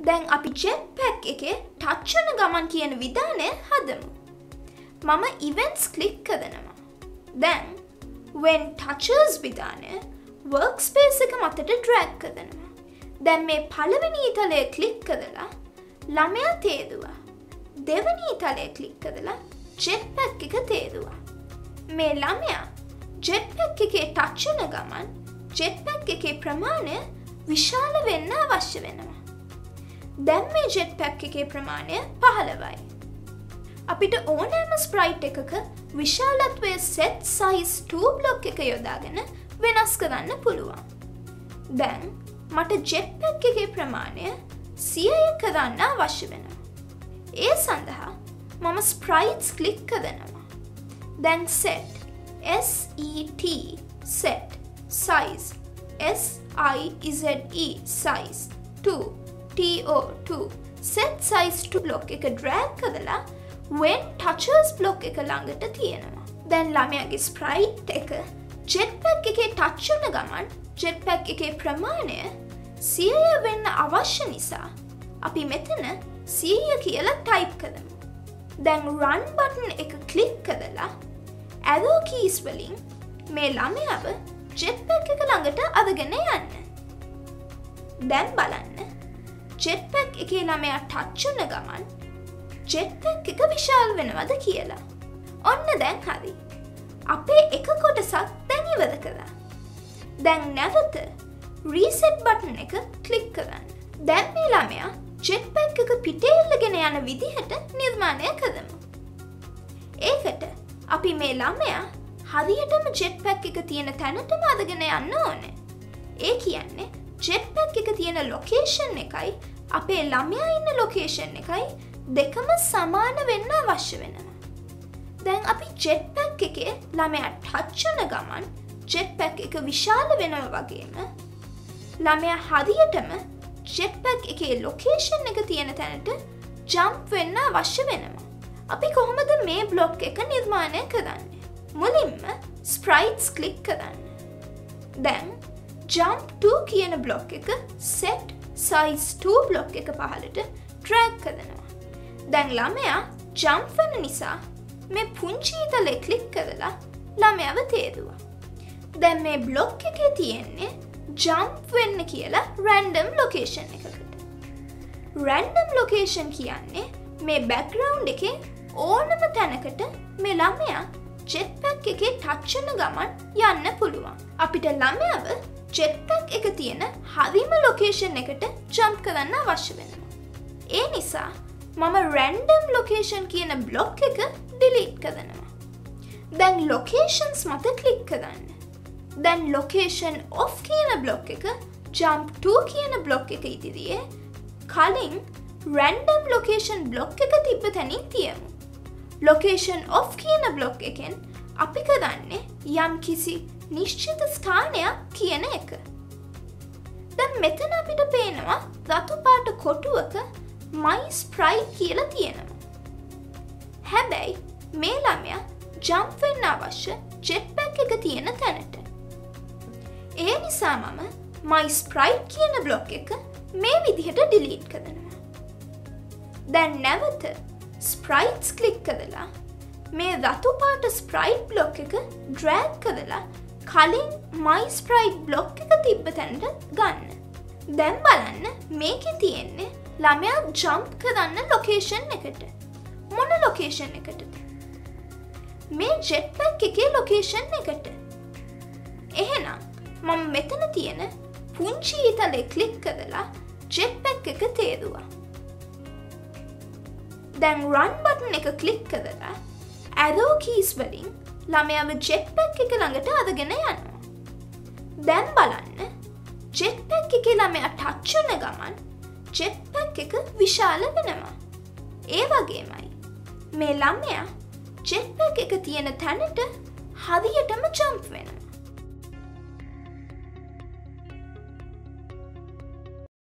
දැන් අපි Jetpack එකේ touch වෙන ගමන් කියන විධානය හදමු. මම events click කරනවා. දැන් when touches විධානය workspace එක මතට drag කරනවා. දැන් මේ පළවෙනි ඊතලය click කරලා ළමයා තේදුවා. දෙවෙනි ඊතලය click කරලා Jetpack එක තේදුවා. මේ ළමයා Jetpack එකේ touch වෙන ගමන් Jetpack එකේ ප්‍රමාණය විශාල වෙන්න අවශ්‍ය වෙනවා. දැන් මේ Jetpack එකේ ප්‍රමාණය 15යි. අපිට ඕනෑම ස්ප්‍රයිට් එකක විශාලත්වය set size 2 block එක යොදාගෙන වෙනස් කරන්න පුළුවන්. දැන් මට Jetpack එකේ ප්‍රමාණය 100 කරන්න අවශ්‍ය වෙනවා. ඒ සඳහා මම sprites click කරනවා. දැන් set set size size size 2 set size 2 block එක drag කරලා when touches block එක ළඟට තියෙනවා. දැන් ළමයාගේ sprite එක Jetpack එකේ touch වෙන ගමන් Jetpack එකේ ප්‍රමාණය 100 වෙන්න අවශ්‍ය නිසා අපි මෙතන 100 කියලා type කරමු. දැන් run button එක click කරලා arrow keys වලින් මේ ළමයාව Jetpack එක ළඟට අරගෙන යන්න. දැන් බලන්න Jetpack එකේ ළමයා touch වෙන ගමන් Jetpack එක විශාල වෙනවද කියලා. ඔන්න දැන් හරි. අපේ එක කොටසක් දැන් ඉවර කරා. දැන් නැවත reset button එක click කරන්න. දැන් මේ ළමයා Jetpack එක පිටේ එල්ලගෙන යන විදිහට නිර්මාණය කරමු. ඒකට අපි මේ ළමයා හරියටම Jetpack එක තියෙන තැනටම අරගෙන යන්න ඕනේ. ඒ කියන්නේ Jetpack එක තියෙන location එකයි අපේ ළමයා ඉන්න location එකයි දෙකම සමාන වෙන්න අවශ්‍ය වෙනවා. දැන් අපි Jetpack එකේ ළමයා touch වෙන ගමන් Jetpack එක විශාල වෙනවා වගේම ළමයා හරියටම Jetpack එකේ location එක තියෙන තැනට jump වෙන්න අවශ්‍ය වෙනවා. අපි කොහොමද මේ block එක නිර්මාණය කරන්නේ? මුලින්ම sprites click කරන්න. දැන් jump to කියන block එක set size 2 block එක පහළට drag කරනවා. දැන් ළමයා jump වෙන නිසා මේ පුංචි ඊතලේ click කරලා ළමයාව තේරුවා. දැන් මේ block එකේ තියෙන්නේ jump වෙන්න කියලා random location එකකට. random location කියන්නේ මේ background එකේ ඕනම තැනකට මේ ළමයා Jetpack එකේ touch වෙන ගමන් යන්න පුළුවන්. අපිට ළමයාව Jetpack එක තියෙන හරිම location එකට jump කරන්න අවශ්‍ය වෙනවා. ඒ නිසා මම random location කියන block එක delete කරනවා. දැන් locations මත click කරන්න. දැන් location of කියන block එක jump to කියන block එක ඉදිරියේ කලින් random location block එක තිබ්බ තැනින් තියමු. location of කියන block එකෙන් අපි කරන්නේ යම් කිසි නිශ්චිත ස්ථානයක් කියන එක. දැන් මෙතන අපිට පේනවා රතු පාට කොටුවක my sprite කියලා තියෙනවා. හැබැයි මේ ළමයා jump වෙන්න අවශ්‍ය Jetpack එක තියෙන තැනට. ඒ නිසා මම my sprite කියන block එක මේ විදිහට delete කරනවා. දැන් නැවත sprites click කරලා මේ රතු පාට sprite block එක drag කරලා කලින් my sprite block එක තිබ්බ තැනට ගන්න. දැන් බලන්න මේකේ තියෙන්නේ ළමයා jump කරන්න location එකට. මොන location එකටද? මේ Jetpack එකේ location එකට. එහෙනම් මම මෙතන තියෙන පුංචි ඊතලේ click කරලා Jetpack එක තේරුවා. දැන් run button එක click කරලා arrow keys වලින් ළමයාව Jetpack එක ළඟට අරගෙන යනවා. දැන් බලන්න Jetpack එකේ ළමයා touch වෙන ගමන් Jetpack එක විශාල වෙනවා. ඒ වගේමයි මේ ළමයා Jetpack එක තියෙන තැනට හරියටම jump වෙනවා.